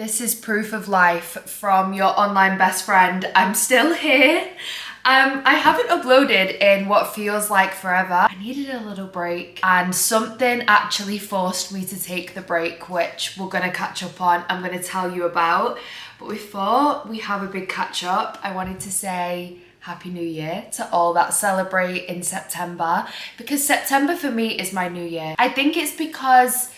This is proof of life from your online best friend. I'm still here. I haven't uploaded in what feels like forever. I needed a little break and something actually forced me to take the break, which we're gonna catch up on. I'm gonna tell you about. But before we have a big catch up, I wanted to say Happy New Year to all that celebrate in September, because September for me is my new year. I think it's because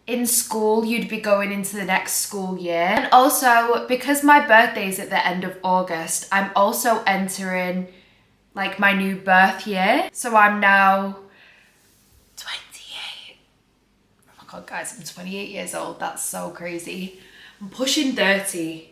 in school you'd be going into the next school year, and also because my birthday is at the end of August, I'm also entering like my new birth year. So I'm now 28. Oh my god guys, I'm 28 years old. That's so crazy. I'm pushing 30.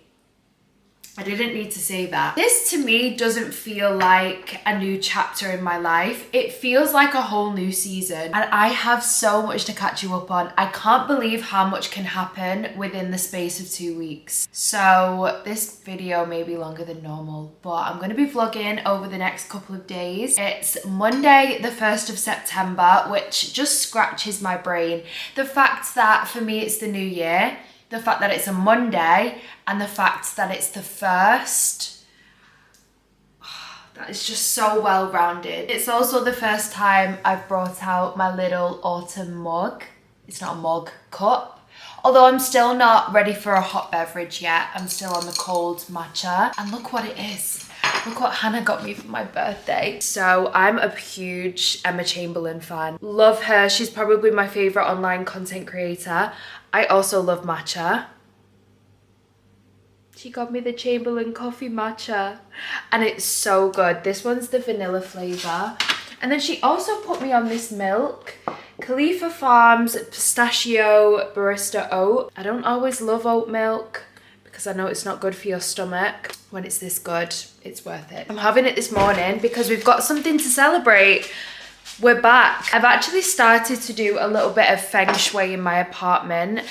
I didn't need to say that. This to me doesn't feel like a new chapter in my life. It feels like a whole new season, and I have so much to catch you up on. I can't believe how much can happen within the space of 2 weeks. So this video may be longer than normal, but I'm going to be vlogging over the next couple of days. It's Monday the 1st of September, which just scratches my brain. The fact that for me it's the new year, the fact that it's a Monday, and the fact that it's the 1st, that is just so well-rounded. It's also the first time I've brought out my little autumn mug. It's not a mug, cup. Although I'm still not ready for a hot beverage yet. I'm still on the cold matcha. And look what it is. Look what Hannah got me for my birthday. So I'm a huge Emma Chamberlain fan. Love her. She's probably my favorite online content creator. I also love matcha. She got me the Chamberlain coffee matcha and it's so good. This one's the vanilla flavor. And then she also put me on this milk, Khalifa Farms pistachio barista oat. I don't always love oat milk because I know it's not good for your stomach. When it's this good, it's worth it. I'm having it this morning because we've got something to celebrate. We're back. I've actually started to do a little bit of feng shui in my apartment.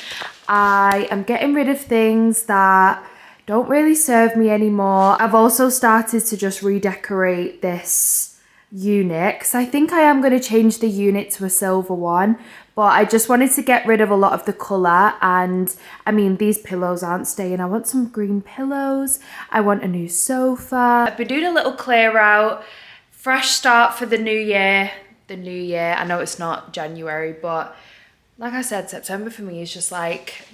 I am getting rid of things that don't really serve me anymore. I've also started to just redecorate this unit because I think I am going to change the unit to a silver one, but I just wanted to get rid of a lot of the colour. And I mean, these pillows aren't staying. I want some green pillows. I want a new sofa. I've been doing a little clear out, fresh start for the new year. I know it's not January, but like I said, September for me is just like,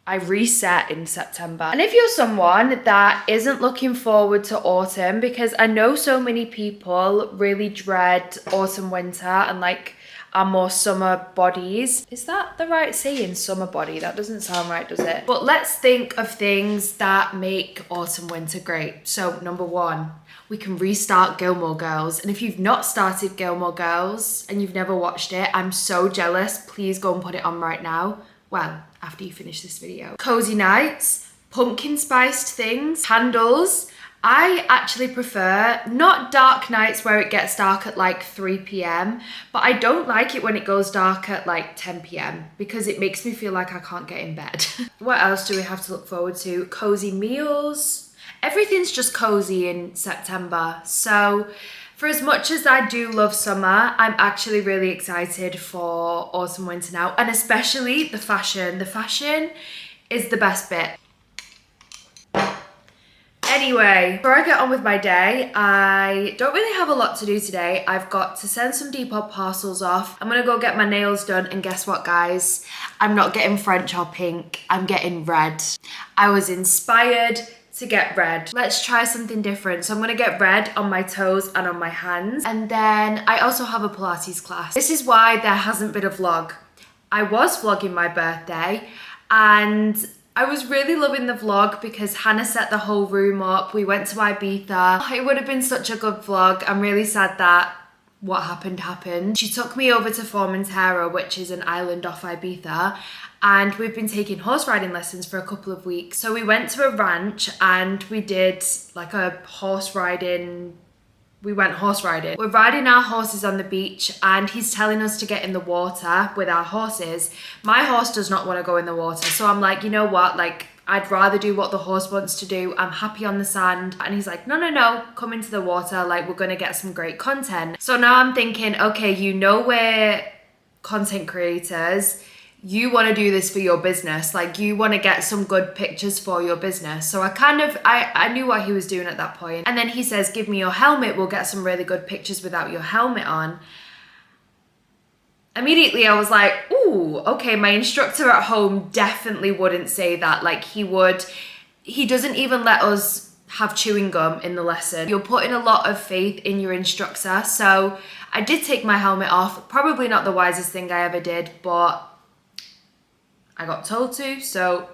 I reset in September. And if you're someone that isn't looking forward to autumn, because I know so many people really dread autumn, winter, and like are more summer bodies. Is that the right saying, summer body? That doesn't sound right, does it? But let's think of things that make autumn, winter great. So number one, we can restart Gilmore Girls. And if you've not started Gilmore Girls and you've never watched it, I'm so jealous. Please go and put it on right now. Well, after you finish this video. Cozy nights, pumpkin spiced things, candles. I actually prefer not dark nights where it gets dark at like 3 p.m, but I don't like it when it goes dark at like 10 p.m. because it makes me feel like I can't get in bed. What else do we have to look forward to? Cozy meals. Everything's just cozy in September. So for as much as I do love summer, I'm actually really excited for autumn, winter now, and especially the fashion. The fashion is the best bit. Anyway, before I get on with my day, I don't really have a lot to do today. I've got to send some Depop parcels off. I'm gonna go get my nails done, and guess what guys? I'm not getting French or pink, I'm getting red. I was inspired to get red. Let's try something different. So I'm gonna get red on my toes and on my hands. And then I also have a Pilates class. This is why there hasn't been a vlog. I was vlogging my birthday and I was really loving the vlog because Hannah set the whole room up. We went to Ibiza. It would have been such a good vlog. I'm really sad that what happened. She took me over to Formentera, which is an island off Ibiza, and we've been taking horse riding lessons for a couple of weeks. So we went to a ranch and we did like a horse riding. We went horse riding. We're riding our horses on the beach and he's telling us to get in the water with our horses. My horse does not want to go in the water. So I'm like, you know what? Like, I'd rather do what the horse wants to do. I'm happy on the sand. And he's like, no, come into the water. Like, we're going to get some great content. So now I'm thinking, okay, you know, we're content creators. you want to do this for your business, like you want to get some good pictures for your business. So I knew what he was doing at that point. And then he says, give me your helmet, we'll get some really good pictures without your helmet on. Immediately I was like, ooh, okay, my instructor at home definitely wouldn't say that. Like he doesn't even let us have chewing gum in the lesson. You're putting a lot of faith in your instructor. So I did take my helmet off. Probably not the wisest thing I ever did, but I got told to, so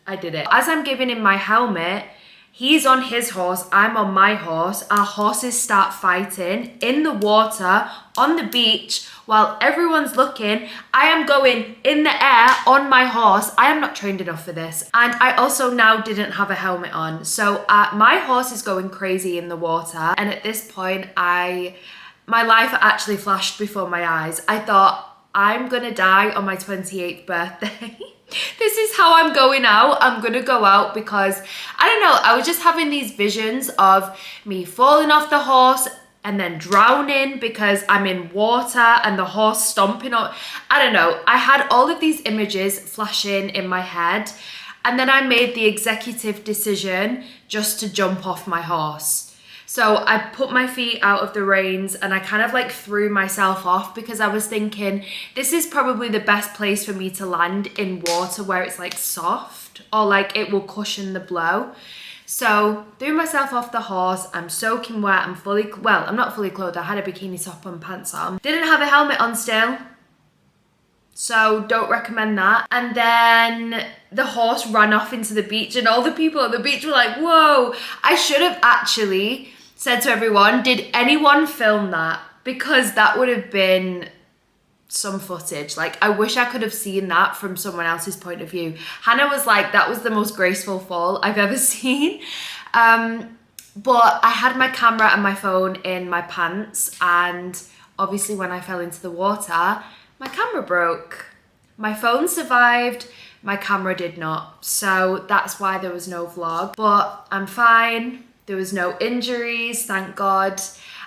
I did it. As I'm giving him my helmet, he's on his horse, I'm on my horse. Our horses start fighting in the water, on the beach, while everyone's looking. I am going in the air on my horse. I am not trained enough for this. And I also now didn't have a helmet on. So my horse is going crazy in the water. And at this point, my life actually flashed before my eyes. I thought, I'm gonna die on my 28th birthday. This is how I'm going out. I'm gonna go out because, I don't know, I was just having these visions of me falling off the horse and then drowning because I'm in water and the horse stomping on. I don't know. I had all of these images flashing in my head, and then I made the executive decision just to jump off my horse. So I put my feet out of the reins and I kind of like threw myself off because I was thinking, this is probably the best place for me to land in water where it's like soft or like it will cushion the blow. So threw myself off the horse. I'm soaking wet. I'm not fully clothed. I had a bikini top and pants on. Didn't have a helmet on still. So don't recommend that. And then the horse ran off into the beach and all the people on the beach were like, whoa. I should have actually said to everyone, did anyone film that? Because that would have been some footage. Like, I wish I could have seen that from someone else's point of view. Hannah was like, that was the most graceful fall I've ever seen. But I had my camera and my phone in my pants, and obviously when I fell into the water, my camera broke. My phone survived, my camera did not. So that's why there was no vlog, but I'm fine. There was no injuries, thank God.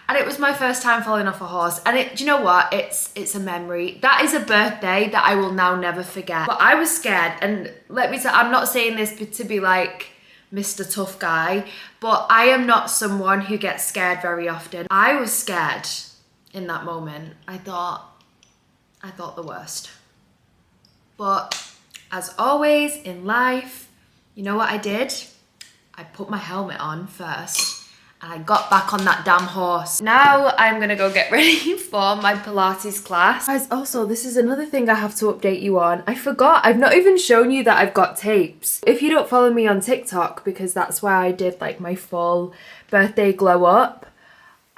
And it was my first time falling off a horse. And do you know what? It's a memory. That is a birthday that I will now never forget. But I was scared. And let me tell you, I'm not saying this to be like Mr. Tough Guy, but I am not someone who gets scared very often. I was scared in that moment. I thought the worst. But as always in life, you know what I did? I put my helmet on first and I got back on that damn horse. Now I'm gonna go get ready for my Pilates class. Guys, also this is another thing I have to update you on. I forgot, I've not even shown you that I've got tapes. If you don't follow me on TikTok, because that's where I did like my full birthday glow up,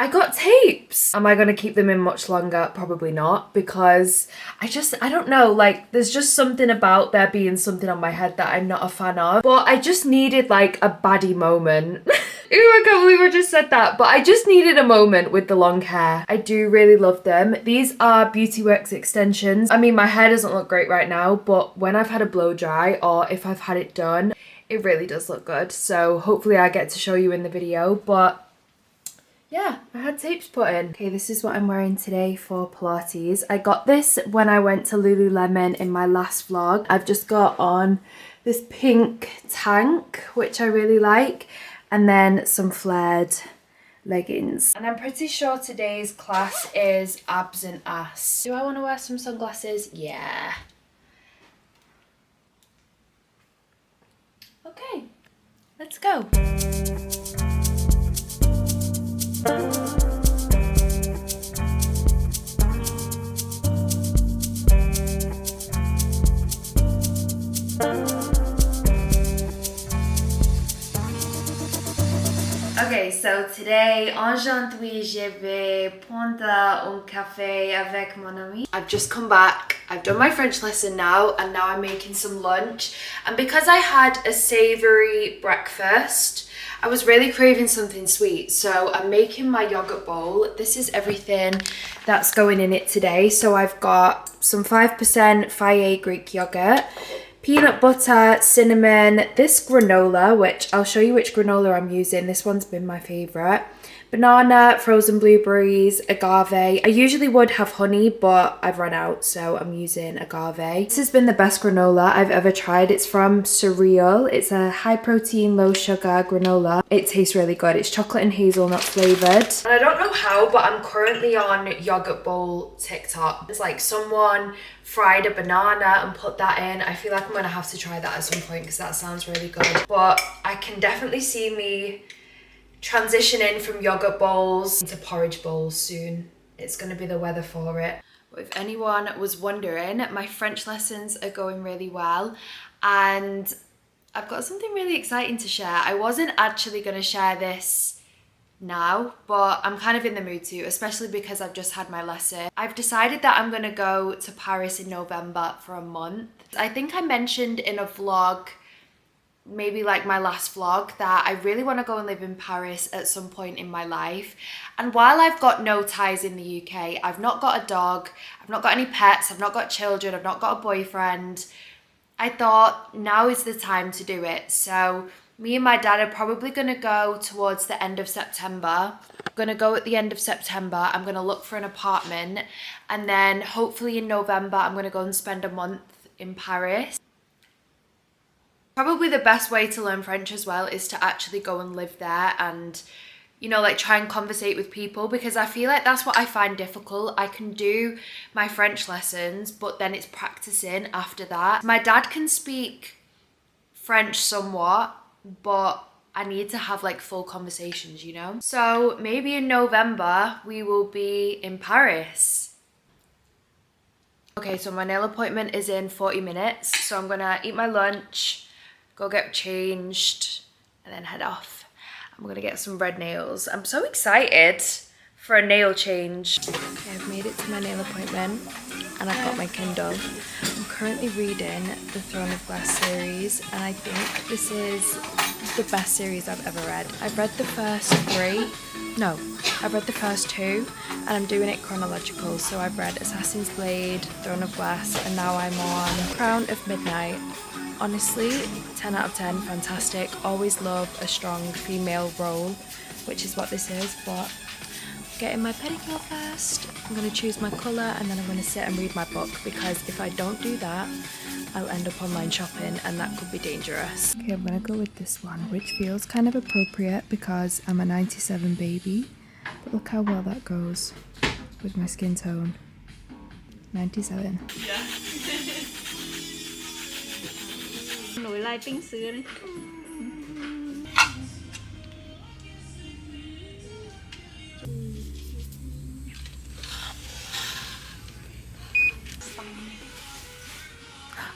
I got tapes. Am I gonna keep them in much longer? Probably not, because I don't know, like there's just something about there being something on my head that I'm not a fan of. But I just needed like a baddie moment. Ooh, I can't believe I just said that. But I just needed a moment with the long hair. I do really love them. These are Beauty Works extensions. I mean, my hair doesn't look great right now, but when I've had a blow dry or if I've had it done, it really does look good. So hopefully I get to show you in the video, but yeah, I had tapes put in. Okay, this is what I'm wearing today for Pilates. I got this when I went to Lululemon in my last vlog. I've just got on this pink tank, which I really like, and then some flared leggings. And I'm pretty sure today's class is abs and ass. Do I want to wear some sunglasses? Yeah. Okay, let's go. Okay, so today, aujourd'hui, je vais prendre un café avec mon ami. I've just come back. I've done my French lesson now, and now I'm making some lunch. And because I had a savoury breakfast, I was really craving something sweet. So I'm making my yogurt bowl. This is everything that's going in it today. So I've got some 5% hiiii Greek yogurt, peanut butter, cinnamon, this granola, which I'll show you which granola I'm using. This one's been my favourite. banana, frozen blueberries, agave. I usually would have honey, but I've run out, so I'm using agave. This has been the best granola I've ever tried. It's from Surreal. It's a high protein, low sugar granola. It tastes really good. It's chocolate and hazelnut flavored. And I don't know how, but I'm currently on yogurt bowl TikTok. It's like someone fried a banana and put that in. I feel like I'm gonna have to try that at some point because that sounds really good. But I can definitely see me transitioning from yogurt bowls into porridge bowls soon. It's going to be the weather for it. But if anyone was wondering, my French lessons are going really well and I've got something really exciting to share. I wasn't actually going to share this now, but I'm kind of in the mood to, especially because I've just had my lesson. I've decided that I'm going to go to Paris in November for a month. I think I mentioned in a vlog, maybe like my last vlog, that I really want to go and live in Paris at some point in my life. And while I've got no ties in the UK, I've not got a dog, I've not got any pets, I've not got children, I've not got a boyfriend, I thought now is the time to do it. So me and my dad are probably going to go towards the end of September. I'm going to go at the end of September. I'm going to look for an apartment, and then hopefully in November I'm going to go and spend a month in Paris. Probably the best way to learn French as well is to actually go and live there and, you know, like try and conversate with people, because I feel like that's what I find difficult. I can do my French lessons, but then it's practicing after that. My dad can speak French somewhat, but I need to have like full conversations, you know? So maybe in November we will be in Paris. Okay, so my nail appointment is in 40 minutes. So I'm gonna eat my lunch, go get changed, and then head off. I'm gonna get some red nails. I'm so excited for a nail change. Okay, I've made it to my nail appointment and I've got my Kindle. I'm currently reading the Throne of Glass series, and I think this is the best series I've ever read. I've read the first I've read the first two, and I'm doing it chronological. So I've read Assassin's Blade, Throne of Glass, and now I'm on Crown of Midnight. Honestly, 10 out of 10, fantastic. Always love a strong female role, which is what this is, but getting my pedicure first. I'm going to choose my colour and then I'm going to sit and read my book, because if I don't do that, I'll end up online shopping and that could be dangerous. Okay, I'm going to go with this one, which feels kind of appropriate because I'm a 97 baby, but look how well that goes with my skin tone. 97. Yeah. Nổi lai冰sứ đấy.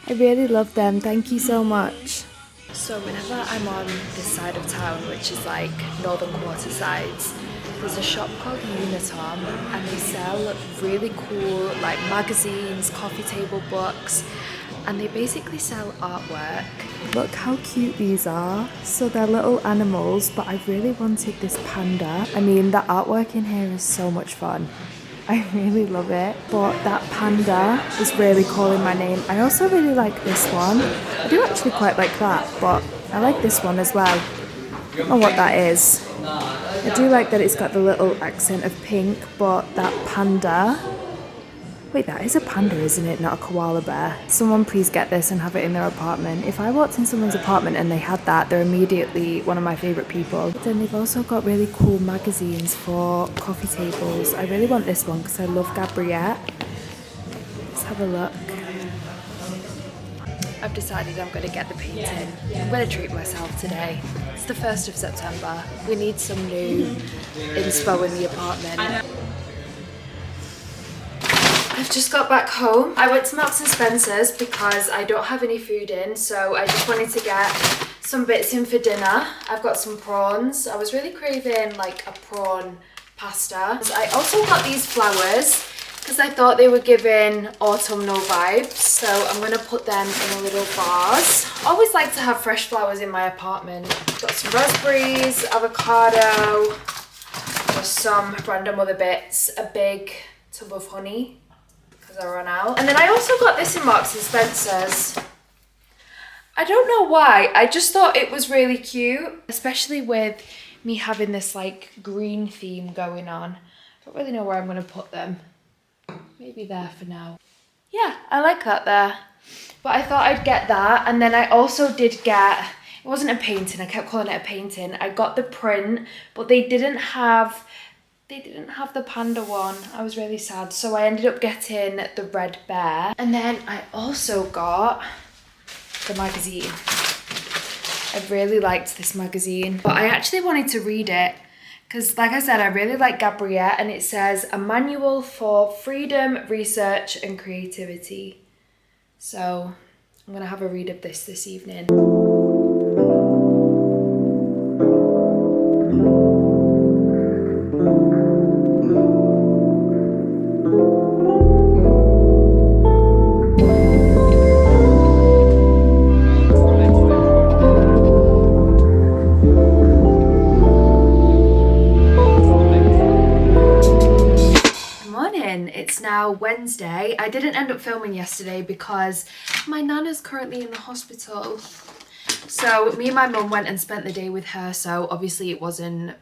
I really love them, thank you so much. So whenever I'm on this side of town, which is like northern quarter sides, there's a shop called Unitom and they sell really cool like magazines, coffee table books, and they basically sell artwork. Look how cute these are. So they're little animals, but I really wanted this panda. I mean, the artwork in here is so much fun. I really love it, but that panda is really calling my name. I also really like this one. I do actually quite like that, but I like this one as well. I don't know what that is. I do like that it's got the little accent of pink, but that panda... Wait, that is a panda, isn't it? Not a koala bear. Someone please get this and have it in their apartment. If I walked in someone's apartment and they had that, they're immediately one of my favourite people. But then they've also got really cool magazines for coffee tables. I really want this one because I love Gabriette. Let's have a look. I've decided I'm going to get the painting. I'm going to treat myself today. It's the 1st of September. We need some new inspo in the apartment. I've just got back home. I went to Marks and Spencer's because I don't have any food in, so I just wanted to get some bits in for dinner. I've got some prawns. I was really craving like a prawn pasta. I also got these flowers because I thought they were giving autumnal vibes, so I'm going to put them in a little vase. I always like to have fresh flowers in my apartment. Got some raspberries, avocado, just some random other bits, a big tub of honey, I run out. And then I also got this in Marks and Spencer's. I don't know why, I just thought it was really cute, especially with me having this like green theme going on. Don't really know where I'm going to put them. Maybe there for now. Yeah, I like that there. But I thought I'd get that. And then I also did get, it wasn't a painting, I kept calling it a painting. I got the print, but they didn't have the panda one. I was really sad. So I ended up getting the red bear. And then I also got the magazine. I really liked this magazine, but I actually wanted to read it because, like I said, I really like Gabrielle, and it says a manual for freedom, research and creativity. So I'm gonna have a read of this evening. It's now Wednesday. I didn't end up filming yesterday because my nana's currently in the hospital. So me and my mum went and spent the day with her, so obviously it wasn't,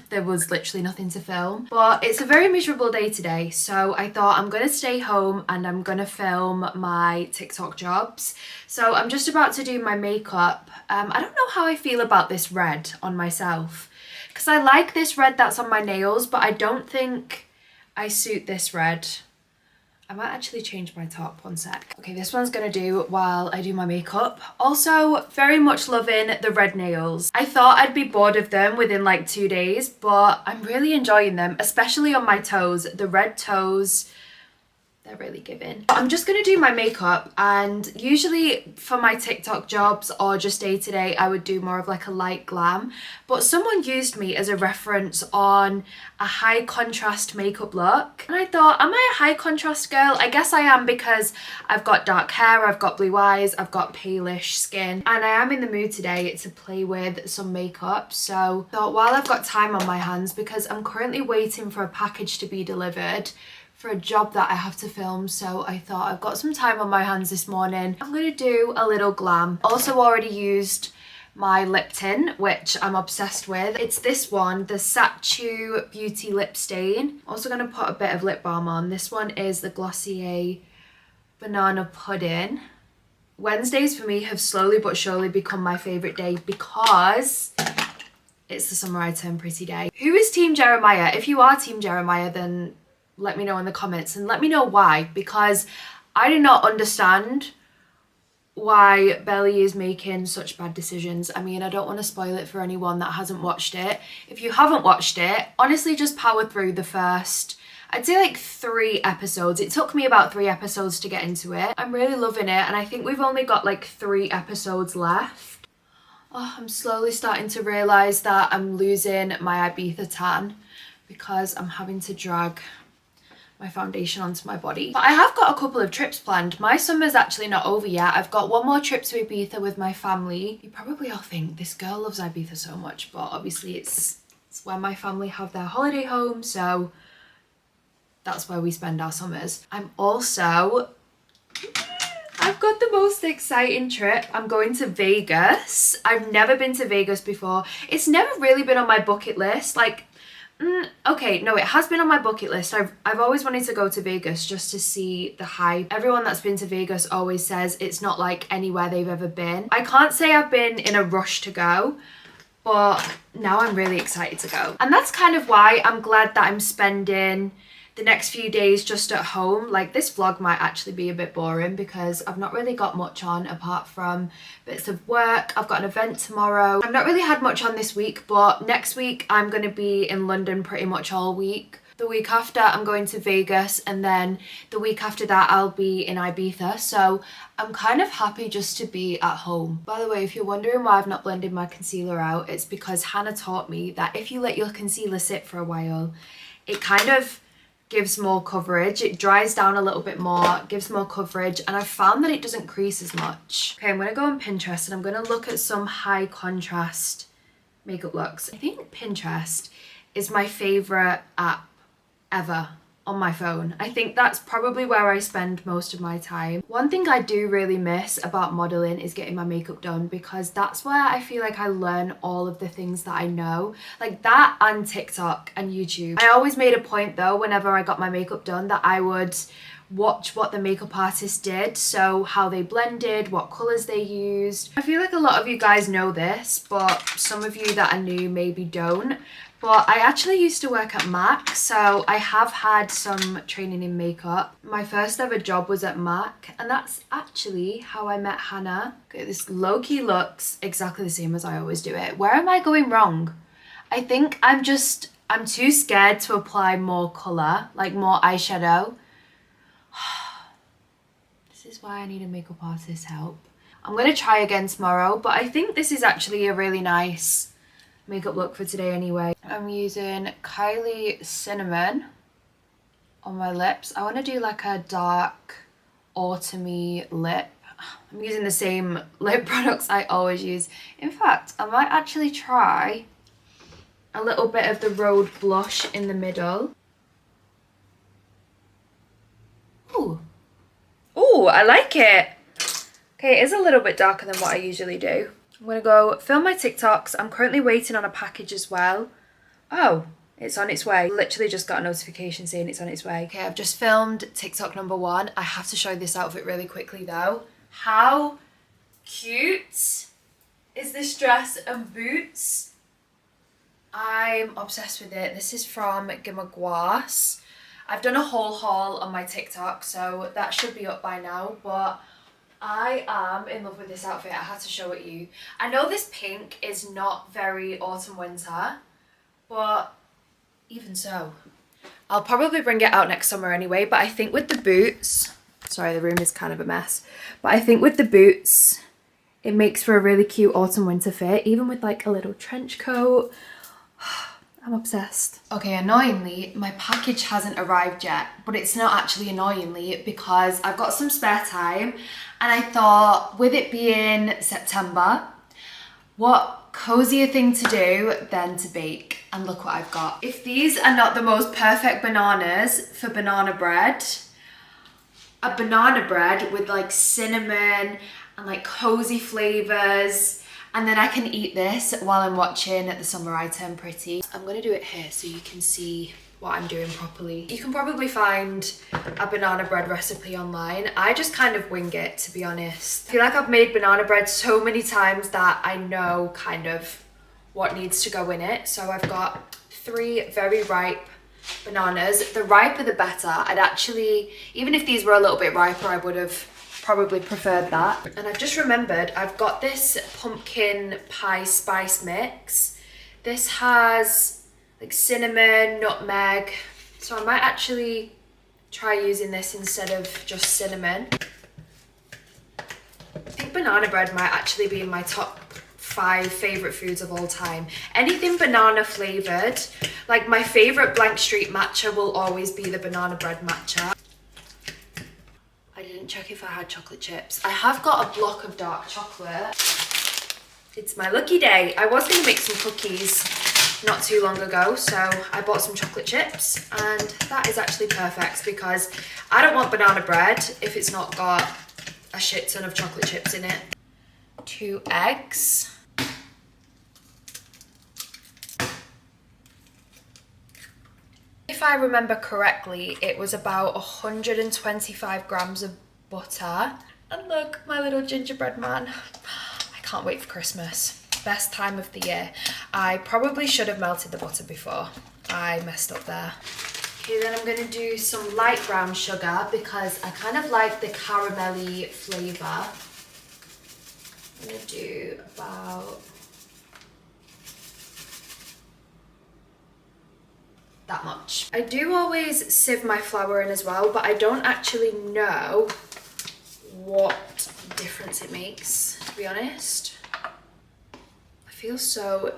there was literally nothing to film. But it's a very miserable day today, so I thought I'm gonna stay home and I'm gonna film my TikTok jobs. So I'm just about to do my makeup. I don't know how I feel about this red on myself, because I like this red that's on my nails, but I don't think I suit this red. I might actually change my top, one sec. Okay, this one's gonna do while I do my makeup. Also, very much loving the red nails. I thought I'd be bored of them within like 2 days, but I'm really enjoying them, especially on my toes. The red toes, they're really giving. I'm just gonna do my makeup, and usually for my TikTok jobs or just day to day, I would do more of like a light glam. But someone used me as a reference on a high contrast makeup look. And I thought, am I a high contrast girl? I guess I am, because I've got dark hair, I've got blue eyes, I've got palish skin. And I am in the mood today to play with some makeup. So I thought, while I've got time on my hands, because I'm currently waiting for a package to be delivered for a job that I have to film, so I thought I've got some time on my hands this morning. I'm gonna do a little glam. Also already used my lip tint, which I'm obsessed with. It's this one, the Satchu Beauty Lip Stain. Also gonna put a bit of lip balm on. This one is the Glossier Banana Pudding. Wednesdays for me have slowly but surely become my favourite day because it's the summer I turn pretty day. Who is Team Jeremiah? If you are Team Jeremiah, then let me know in the comments, and let me know why, because I do not understand why Belly is making such bad decisions. I mean, I don't want to spoil it for anyone that hasn't watched it. If you haven't watched it, honestly just power through the first, I'd say like 3 episodes. It took me about 3 episodes to get into it. I'm really loving it, and I think we've only got like 3 episodes left. Oh, I'm slowly starting to realise that I'm losing my Ibiza tan because I'm having to drag my foundation onto my body. But I have got a couple of trips planned. My summer's actually not over yet. I've got one more trip to Ibiza with my family. You probably all think this girl loves Ibiza so much, but obviously it's where my family have their holiday home, so that's where we spend our summers. I've got the most exciting trip. I'm going to Vegas. I've never been to Vegas before. It's never really been on my bucket list. Like, okay, no, it has been on my bucket list. I've always wanted to go to Vegas just to see the hype. Everyone that's been to Vegas always says it's not like anywhere they've ever been. I can't say I've been in a rush to go, but now I'm really excited to go. And that's kind of why I'm glad that I'm spending the next few days just at home. Like, this vlog might actually be a bit boring because I've not really got much on apart from bits of work. I've got an event tomorrow. I've not really had much on this week, but next week I'm going to be in London pretty much all week. The week after I'm going to Vegas, and then the week after that I'll be in Ibiza, so I'm kind of happy just to be at home. By the way, if you're wondering why I've not blended my concealer out, it's because Hannah taught me that if you let your concealer sit for a while, it kind of gives more coverage. It dries down a little bit more, gives more coverage, and I've found that it doesn't crease as much. Okay, I'm gonna go on Pinterest and I'm gonna look at some high contrast makeup looks. I think Pinterest is my favorite app ever. on my phone. I think that's probably where I spend most of my time. One thing I do really miss about modeling is getting my makeup done, because that's where I feel like I learn all of the things that I know, like that and TikTok and YouTube. I always made a point though, whenever I got my makeup done, that I would watch what the makeup artist did, so how they blended, what colors they used. I feel like a lot of you guys know this, but some of you that are new maybe don't. But I actually used to work at MAC, so I have had some training in makeup. My first ever job was at MAC, and that's actually how I met Hannah. Okay, this low-key looks exactly the same as I always do it. Where am I going wrong? I think I'm too scared to apply more colour, like more eyeshadow. This is why I need a makeup artist's help. I'm gonna try again tomorrow, but I think this is actually a really nice makeup look for today anyway. I'm using Kylie Cinnamon on my lips. I want to do like a dark autumny lip. I'm using the same lip products I always use. In fact, I might actually try a little bit of the Rhode blush in the middle. Ooh. Ooh, I like it. Okay, it is a little bit darker than what I usually do. I'm gonna go film my TikToks. I'm currently waiting on a package as well. Oh, it's on its way. Literally just got a notification saying it's on its way. Okay, I've just filmed TikTok number 1. I have to show this outfit really quickly though. How cute is this dress and boots? I'm obsessed with it. This is from Gimagwas. I've done a whole haul on my TikTok, so that should be up by now, but I am in love with this outfit. I had to show it you. I know this pink is not very autumn winter, but even so, I'll probably bring it out next summer anyway. But I think with the boots, sorry, the room is kind of a mess, but I think with the boots, it makes for a really cute autumn winter fit, even with like a little trench coat. I'm obsessed. Okay, annoyingly, my package hasn't arrived yet, but it's not actually annoyingly because I've got some spare time, and I thought with it being September, what cozier thing to do than to bake? And look what I've got. If these are not the most perfect bananas for banana bread, a banana bread with like cinnamon and like cozy flavors, and then I can eat this while I'm watching The Summer I Turn Pretty. I'm gonna do it here so you can see what I'm doing properly. You can probably find a banana bread recipe online. I just kind of wing it, to be honest. I feel like I've made banana bread so many times that I know kind of what needs to go in it. So I've got 3 very ripe bananas. The riper the better. I'd actually, even if these were a little bit riper, I would have probably preferred that. And I've just remembered I've got this pumpkin pie spice mix. This has like cinnamon, nutmeg, so I might actually try using this instead of just cinnamon. I think banana bread might actually be in my top 5 favorite foods of all time. Anything banana flavored, like my favorite Blank Street matcha will always be the banana bread matcha. I didn't check if I had chocolate chips. I have got a block of dark chocolate. It's my lucky day. I was gonna make some cookies not too long ago, so I bought some chocolate chips, and that is actually perfect because I don't want banana bread if it's not got a shit ton of chocolate chips in it. 2 eggs. If I remember correctly, it was about 125 grams of butter. And look, my little gingerbread man. I can't wait for Christmas. Best time of the year. I probably should have melted the butter before. I messed up there. Okay, then I'm gonna do some light brown sugar because I kind of like the caramelly flavour. I'm gonna do about that much. I do always sieve my flour in as well, but I don't actually know what difference it makes, to be honest. I feel so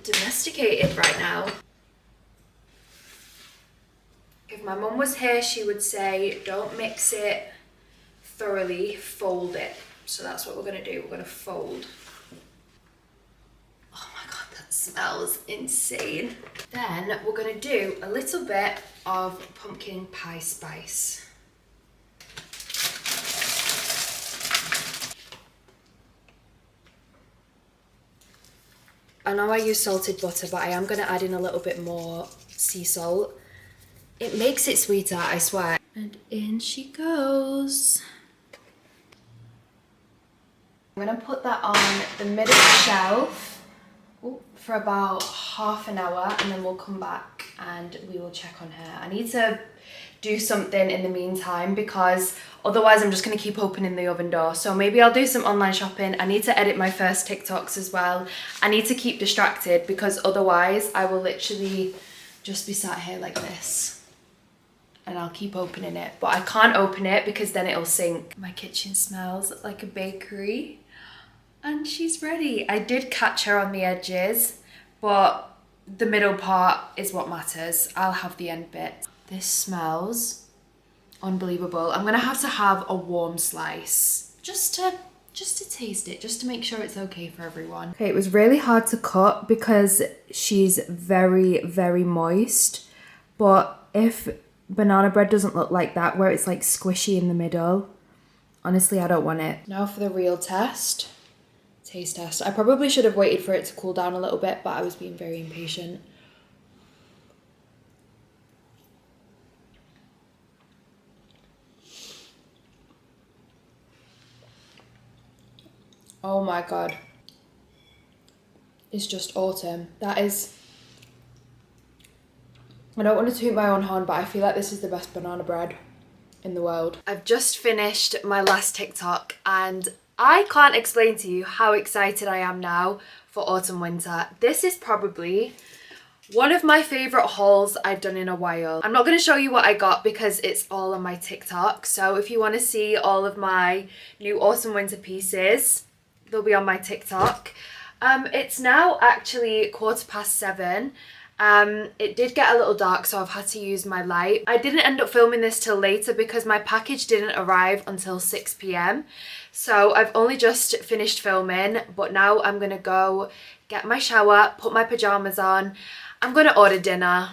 domesticated right now. If my mum was here, she would say, don't mix it thoroughly, fold it. So that's what we're gonna do, we're gonna fold. Oh my God, that smells smells insane. Then we're gonna do a little bit of pumpkin pie spice. I know I use salted butter, but I am gonna add in a little bit more sea salt. It makes it sweeter, I swear. And in she goes. I'm gonna put that on the middle shelf for about half an hour, and then we'll come back and we will check on her. I need to do something in the meantime because otherwise I'm just gonna keep opening the oven door. So maybe I'll do some online shopping. I need to edit my first TikToks as well. I need to keep distracted because otherwise I will literally just be sat here like this. And I'll keep opening it, but I can't open it because then it'll sink. My kitchen smells like a bakery and she's ready. I did catch her on the edges, but the middle part is what matters. I'll have the end bit. This smells unbelievable. I'm gonna have a warm slice just to taste it, just to make sure it's okay for everyone. Okay, it was really hard to cut because she's very, very moist, but if banana bread doesn't look like that, where it's like squishy in the middle, honestly, I don't want it. Now for the real test. Taste test. I probably should have waited for it to cool down a little bit, but I was being very impatient. Oh my god. It's just autumn. That is... I don't want to toot my own horn, but I feel like this is the best banana bread in the world. I've just finished my last TikTok and I can't explain to you how excited I am now for autumn winter. This is probably one of my favourite hauls I've done in a while. I'm not going to show you what I got because it's all on my TikTok. So if you want to see all of my new autumn winter pieces, they'll be on my TikTok. It's now actually 7:15. It did get a little dark, so I've had to use my light. I didn't end up filming this till later because my package didn't arrive until 6 p.m. So I've only just finished filming, but now I'm gonna go get my shower, put my pajamas on. I'm gonna order dinner.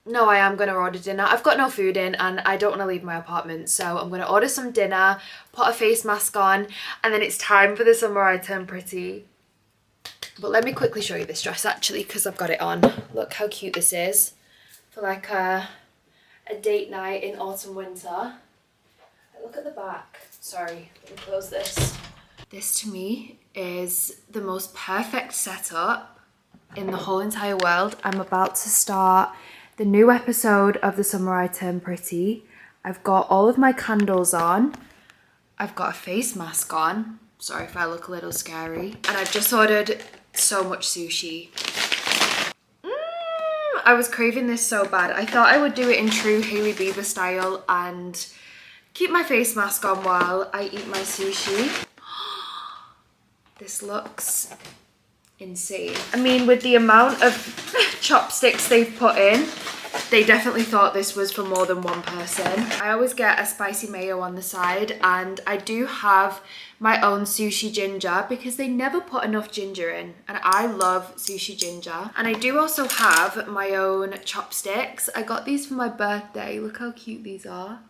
No, I am gonna order dinner. I've got no food in and I don't want to leave my apartment, so I'm gonna order some dinner, put a face mask on, and then it's time for the summer I turn pretty. But let me quickly show you this dress actually, because I've got it on. Look how cute this is for like a date night in autumn winter. Look at the back. Sorry, let me close this. This to me is the most perfect setup in the whole entire world. I'm about to start the new episode of The Summer I Turn Pretty. I've got all of my candles on. I've got a face mask on. Sorry if I look a little scary. And I've just ordered so much sushi. I was craving this so bad. I thought I would do it in true Hailey Bieber style and keep my face mask on while I eat my sushi. This looks insane. I mean, with the amount of chopsticks they've put in, they definitely thought this was for more than one person. I always get a spicy mayo on the side, and I do have my own sushi ginger because they never put enough ginger in, and I love sushi ginger. And I do also have my own chopsticks. I got these for my birthday. Look how cute these are.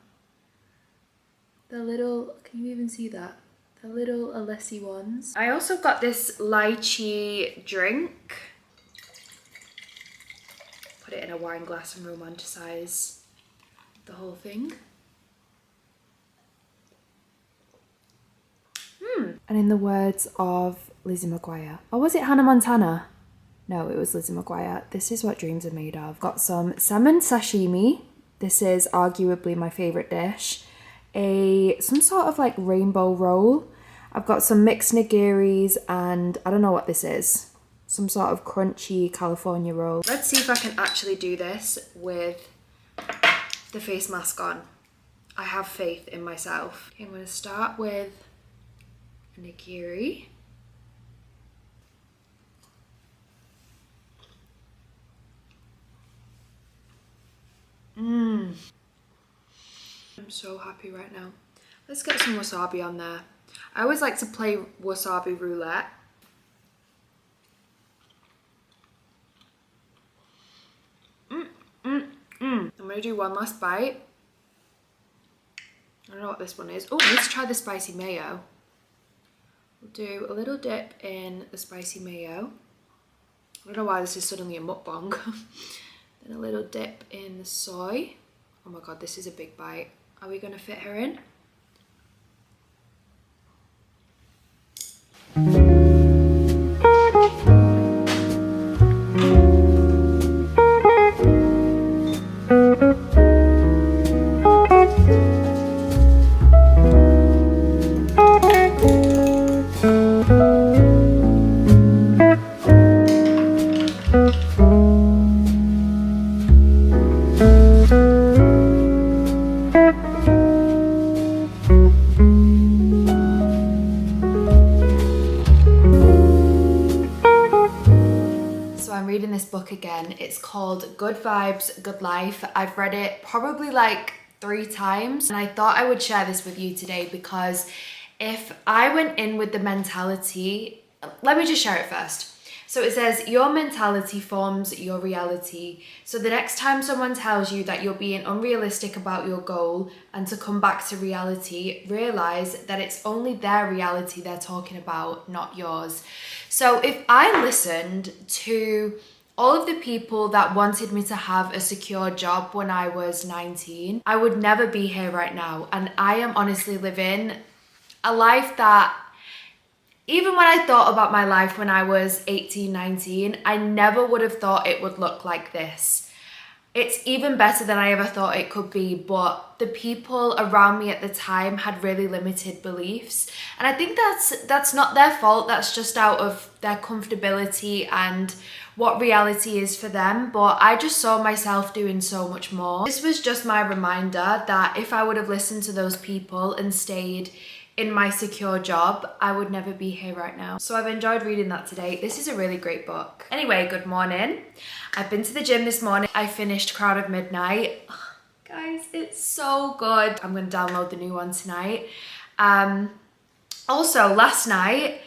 They're little, can you even see that? They're little Alessi ones. I also got this lychee drink. Put it in a wine glass and romanticize the whole thing. And in the words of Lizzie McGuire, or was it Hannah Montana? No, it was Lizzie McGuire. This is what dreams are made of. Got some salmon sashimi. This is arguably my favorite dish. Some sort of like rainbow roll. I've got some mixed nigiris and I don't know what this is. Some sort of crunchy California roll. Let's see if I can actually do this with the face mask on. I have faith in myself. Okay, I'm going to start with a nigiri. I'm so happy right now. Let's get some wasabi on there. I always like to play wasabi roulette. gonna do one last bite. I don't know what this one is. Oh, I need to try the spicy mayo. We'll do a little dip in the spicy mayo. I don't know why this is suddenly a mukbang. Then a little dip in the soy. Oh my god, this is a big bite. Are we gonna fit her in? Reading this book again. It's called Good Vibes, Good Life. I've read it probably like 3 times, and I thought I would share this with you today because if I went in with the mentality, let me just share it first. So it says, your mentality forms your reality. So the next time someone tells you that you're being unrealistic about your goal and to come back to reality, realize that it's only their reality they're talking about, not yours. So if I listened to all of the people that wanted me to have a secure job when I was 19, I would never be here right now. And I am honestly living a life that, even when I thought about my life when I was 18, 19, I never would have thought it would look like this. It's even better than I ever thought it could be, but the people around me at the time had really limited beliefs. And I think that's not their fault, that's just out of their comfortability and what reality is for them. But I just saw myself doing so much more. This was just my reminder that if I would have listened to those people and stayed in my secure job, I would never be here right now. So I've enjoyed reading that today. This is a really great book. Anyway, good morning. I've been to the gym this morning. I finished Crown of Midnight. Oh, guys, it's so good. I'm gonna download the new one tonight. Also, last night,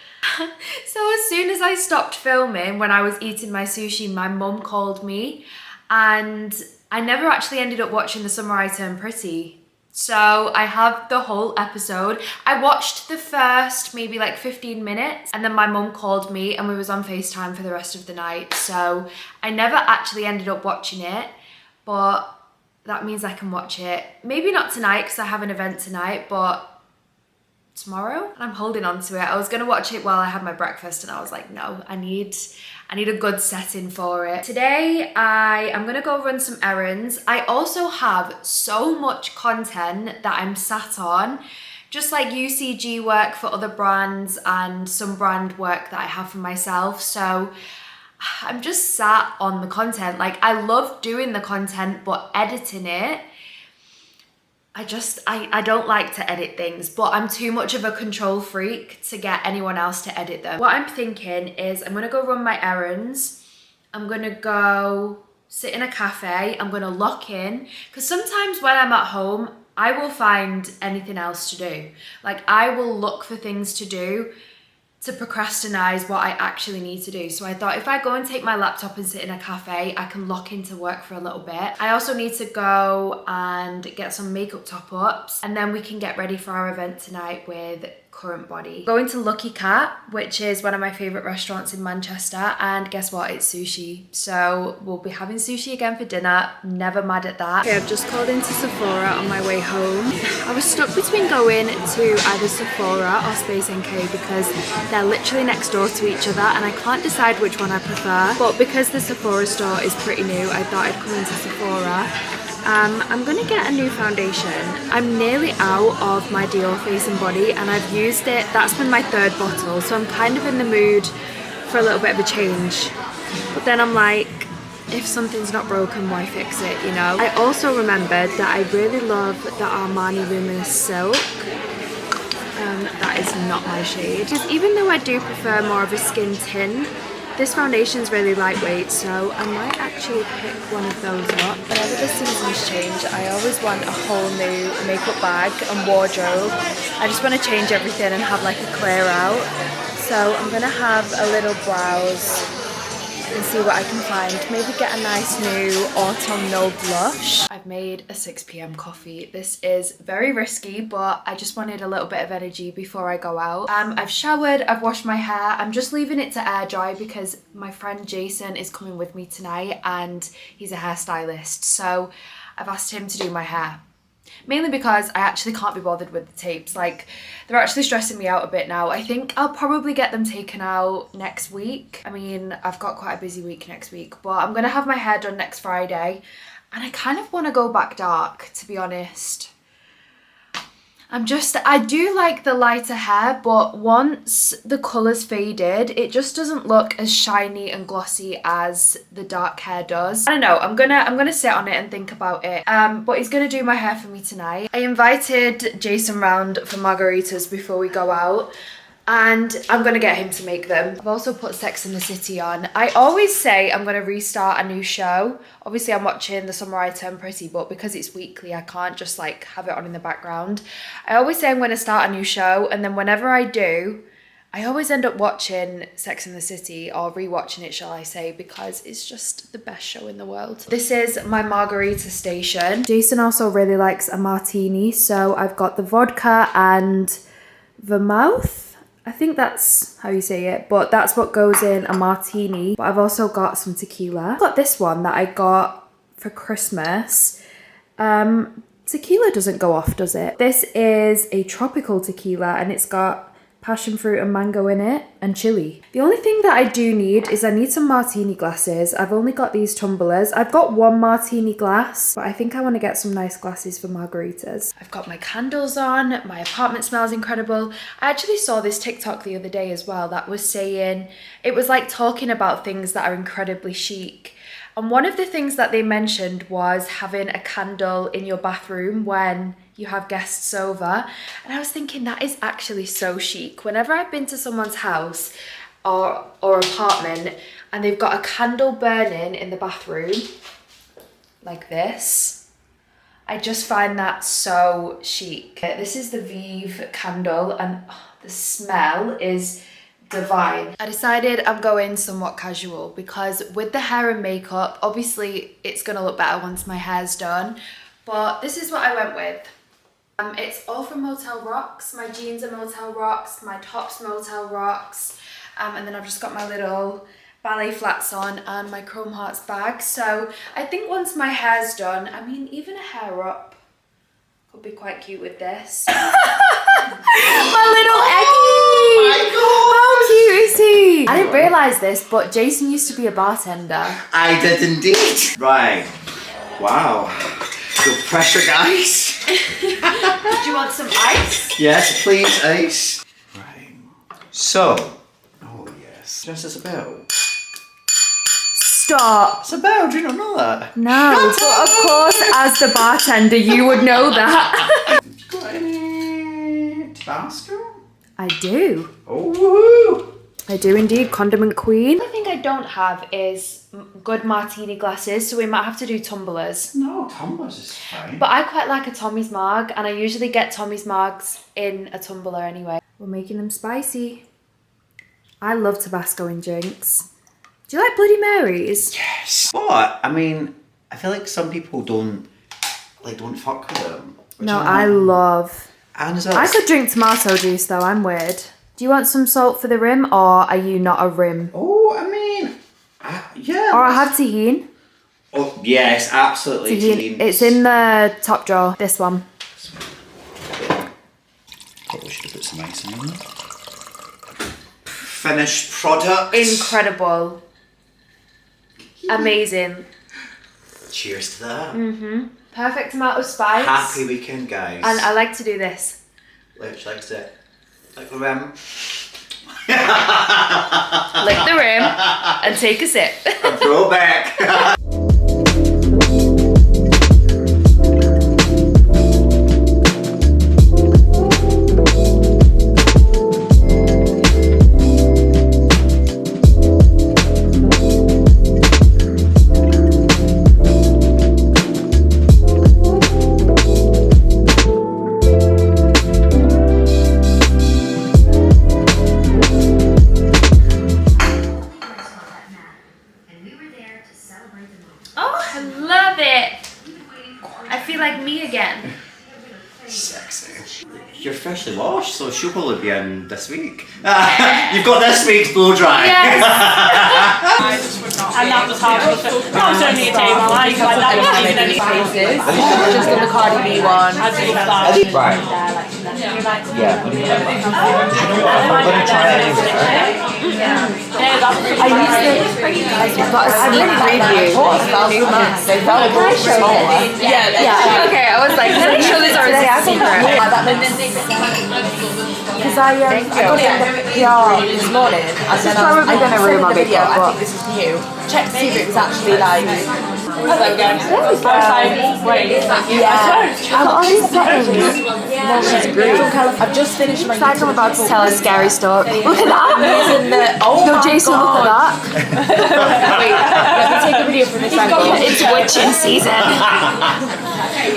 so as soon as I stopped filming, when I was eating my sushi, my mum called me, and I never actually ended up watching The Summer I Turned Pretty. So I have the whole episode. I watched the first maybe like 15 minutes, and then my mum called me and we was on FaceTime for the rest of the night. So I never actually ended up watching it, but that means I can watch it. Maybe not tonight because I have an event tonight, but tomorrow. I'm holding on to it. I was gonna watch it while I had my breakfast, and I was like, no, I need a good setting for it. Today, I am gonna go run some errands. I also have so much content that I'm sat on, just like UCG work for other brands and some brand work that I have for myself. So I'm just sat on the content. Like, I love doing the content, but editing it, I don't like to edit things, but I'm too much of a control freak to get anyone else to edit them. What I'm thinking is I'm gonna go run my errands. I'm gonna go sit in a cafe. I'm gonna lock in, because sometimes when I'm at home, I will find anything else to do. Like, I will look for things to do to procrastinize what I actually need to do. So I thought if I go and take my laptop and sit in a cafe, I can lock into work for a little bit. I also need to go and get some makeup top-ups, and then we can get ready for our event tonight with Current Body. Going to Lucky Cat, which is one of my favorite restaurants in Manchester, and guess what? It's sushi. So we'll be having sushi again for dinner. Never mad at that. Okay, I've just called into Sephora on my way home. I was stuck between going to either Sephora or Space NK because they're literally next door to each other, and I can't decide which one I prefer. But because the Sephora store is pretty new, I thought I'd come into Sephora. I'm gonna get a new foundation. I'm nearly out of my Dior Face and Body, and I've used it. That's been my 3rd bottle, so I'm kind of in the mood for a little bit of a change. But then I'm like, if something's not broken, why fix it, you know? I also remembered that I really love the Armani Luminous Silk. That is not my shade. Because even though I do prefer more of a skin tint, this foundation's really lightweight, so I might actually pick one of those up. Whenever the seasons change, I always want a whole new makeup bag and wardrobe. I just want to change everything and have like a clear out. So I'm gonna have a little browse and see what I can find. Maybe get a nice new autumnal blush. I I've made a 6 p.m. coffee. This is very risky, but I just wanted a little bit of energy before I go out. I've showered, I've washed my hair. I'm just leaving it to air dry because my friend Jason is coming with me tonight and he's a hairstylist. So I've asked him to do my hair. Mainly because I actually can't be bothered with the tapes. Like, they're actually stressing me out a bit now. I think I'll probably get them taken out next week. I mean, I've got quite a busy week next week, but I'm gonna have my hair done next Friday. And I kind of want to go back dark, to be honest. I do like the lighter hair, but once the colour's faded, it just doesn't look as shiny and glossy as the dark hair does. I don't know, I'm gonna sit on it and think about it. But he's gonna do my hair for me tonight. I invited Jason round for margaritas before we go out, and I'm gonna get him to make them. I've also put Sex and the City on. I always say I'm gonna restart a new show. Obviously I'm watching The Summer I Turned Pretty, but because it's weekly, I can't just like have it on in the background. I always say I'm gonna start a new show, and then whenever I do, I always end up watching Sex and the City, or rewatching it, shall I say, because it's just the best show in the world. This is my margarita station. Jason also really likes a martini, so I've got the vodka and vermouth. I think that's how you say it, but that's what goes in a martini. But I've also got some tequila. I've got this one that I got for Christmas. Tequila doesn't go off, does it? This is a tropical tequila, and it's got passion fruit and mango in it, and chili. The only thing that I do need is I need some martini glasses. I've only got these tumblers. I've got one martini glass, but I think I want to get some nice glasses for margaritas. I've got my candles on. My apartment smells incredible. I actually saw this TikTok the other day as well that was saying, it was like talking about things that are incredibly chic. And one of the things that they mentioned was having a candle in your bathroom when you have guests over. And I was thinking, that is actually so chic. Whenever I've been to someone's house or apartment and they've got a candle burning in the bathroom like this, I just find that so chic. This is the Vive candle, and the smell is divine. I decided I'm going somewhat casual because with the hair and makeup, obviously it's gonna look better once my hair's done, but this is what I went with. It's all from Motel Rocks. My jeans are Motel Rocks, my top's Motel Rocks, and then I've just got my little ballet flats on and my Chrome Hearts bag. So I think once my hair's done, I mean, even a hair up could be quite cute with this. My little Eggie! Oh my God! How cute is he? I didn't realise this, but Jason used to be a bartender. I did indeed. Right. Wow. So pressure, guys. Do you want some ice? Yes, please, ice. Right. So. Oh yes. Just as a bell. Stop. It's a bell. Do you not know that? No, but of course, as the bartender, you would know that. Got any Tabasco? I do. Oh, woohoo! I do indeed, condiment queen. The only thing I don't have is good martini glasses, so we might have to do tumblers. No, tumblers is fine. But I quite like a Tommy's Marg, and I usually get Tommy's Margs in a tumbler anyway. We're making them spicy. I love Tabasco in drinks. Do you like Bloody Marys? Yes. But I mean, I feel like some people don't fuck with them. No, I love. And as well, I could drink tomato juice though. I'm weird. Do you want some salt for the rim, or are you not a rim? Oh, I mean, yeah. Or I have tahini. Oh yes, absolutely. Tahini. It's in the top drawer. This one. Probably should have put some ice in there. Finished product. Incredible. Amazing. Cheers to that. Perfect amount of spice. Happy weekend, guys. And I like to do this. Which likes it. Like the rim. Lick the rim and take a sip. And throw it back. You're freshly washed, so she'll probably be in this week. You've got this week's blow dry. Yes. And that was hard. That was only a day of my life. Like, that wasn't even any Cases. Just on the Cardi B one. I do that. Right. Yeah. I'm gonna try it anyway. I used to got a sneak preview of 2 months. They felt a bit smaller. Yeah. Okay, I was like, pretty sure these are a secret. Because I got it in the PR this morning, and then I was going to ruin my video. I think this is new. Check to see if it was actually like. I was like, wait, I'm always getting. I've just finished my. I'm about to tell a scary story. Look at that! Oh No, my Jason, God. look at that. Wait, let me take a video from this angle. It's witching season.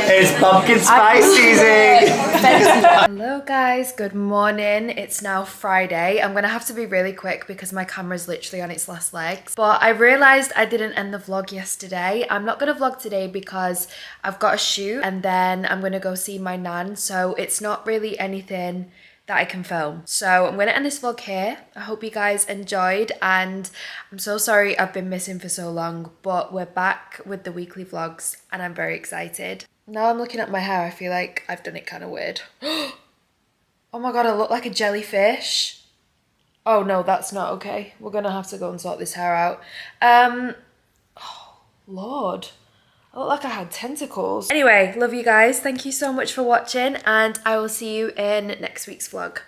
It's pumpkin spice season. Hello guys, good morning. It's now Friday. I'm gonna have to be really quick because my camera's literally on its last legs. But I realised I didn't end the vlog yesterday. I'm not gonna vlog today because I've got a shoot and then I'm gonna go see my nan. So it's not really anything that I can film. So I'm gonna end this vlog here. I hope you guys enjoyed and I'm so sorry I've been missing for so long, but we're back with the weekly vlogs and I'm very excited. Now I'm looking at my hair, I feel like I've done it kind of weird. Oh my God, I look like a jellyfish. Oh no, that's not okay. We're gonna have to go and sort this hair out. Oh, Lord. I look like I had tentacles. Anyway, love you guys. Thank you so much for watching and I will see you in next week's vlog.